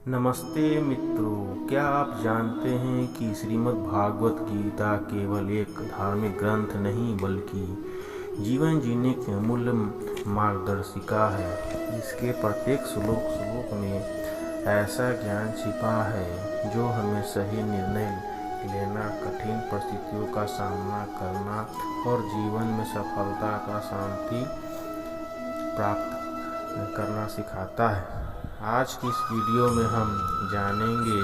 नमस्ते मित्रों, क्या आप जानते हैं कि श्रीमद् भागवत गीता केवल एक धार्मिक ग्रंथ नहीं बल्कि जीवन जीने की अमूल्य मार्गदर्शिका है। इसके प्रत्येक श्लोक में ऐसा ज्ञान छिपा है जो हमें सही निर्णय लेना, कठिन परिस्थितियों का सामना करना और जीवन में सफलता का शांति प्राप्त करना सिखाता है। आज की इस वीडियो में हम जानेंगे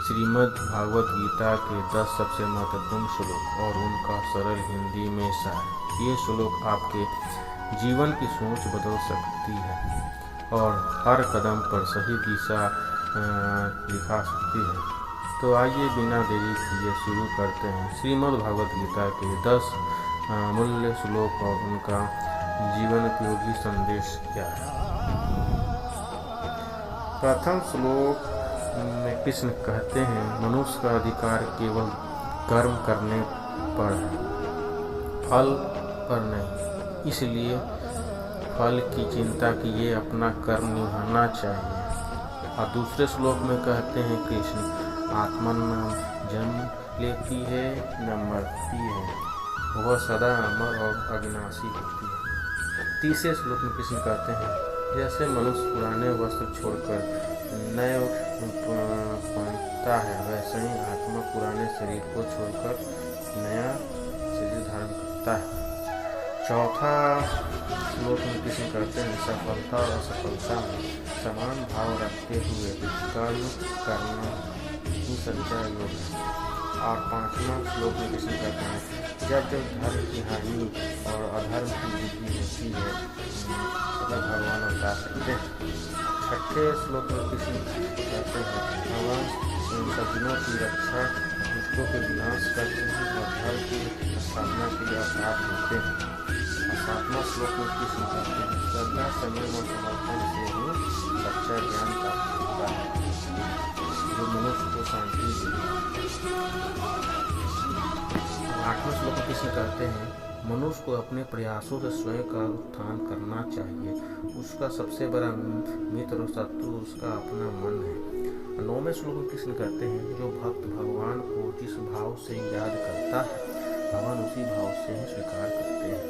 श्रीमद् भागवत गीता के 10 सबसे महत्वपूर्ण श्लोक और उनका सरल हिंदी में सार। ये श्लोक आपके जीवन की सोच बदल सकती है और हर कदम पर सही दिशा दिखा सकती है। तो आइए बिना देरी किए शुरू करते हैं। श्रीमद् भागवत गीता के 10 मूल्य श्लोक और उनका जीवन उपयोगी संदेश क्या है। प्रथम श्लोक में कृष्ण कहते हैं, मनुष्य का अधिकार केवल कर्म करने पर है, फल पर नहीं। इसलिए फल की चिंता कीजिए, अपना कर्म निभाना चाहिए। और दूसरे श्लोक में कहते हैं कृष्ण, आत्मा न जन्म लेती है न मरती है, वह सदा अमर और अविनाशी होती है। तीसरे श्लोक में कृष्ण कहते हैं, जैसे मनुष्य पुराने वस्त्र छोड़कर नए पहनता है, वैसे ही आत्मा पुराने शरीर को छोड़कर नया शरीर धारण करता है। चौथा श्लोक में कृष्ण कहते हैं, सफलता और असफलता में समान भाव रखते हुए कर्म करना ही सच्चा योग है। और पांचवा श्लोक में कृष्ण कहते हैं, जब जब धर्म की हानि और अधर्म की वृद्धि होती है तब भगवान अवतार सकते हैं। छठे श्लोक में कृष्ण कहते हैं, भगवान सज्जनों की रक्षा, दुष्टों के विनाश करते हैं और धर्म की स्थापना के लिए अवतार देते हैं। और सातवां श्लोक में कृष्ण कहते हैं, श्रद्धा, संयम और समर्पण से ही सच्चा ज्ञान प्राप्त होता है जो मनुष्य को शांति देती है। आठवें श्लोक में कृष्ण कहते हैं, मनुष्य को अपने प्रयासों से स्वयं का उत्थान करना चाहिए। उसका सबसे बड़ा मित्र और शत्रु उसका अपना मन है। नौवें श्लोक में कृष्ण कहते हैं, जो भक्त भगवान को जिस भाव से याद करता है, भगवान उसी भाव से ही स्वीकार करते हैं।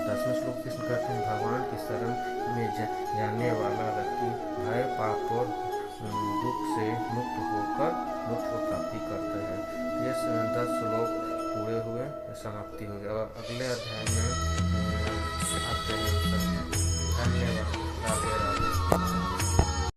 10वें श्लोक कृष्ण कहते हैं, भगवान की शरण में जाने वाला व्यक्ति भय, पाप और दुख से मुक्त होकर मोक्ष को प्राप्ति करते हैं। ये 10 श्लोक पूरे हुए, समाप्ति हो गया। और अगले अध्याय में आते हैं। धन्यवाद। राधे राधे।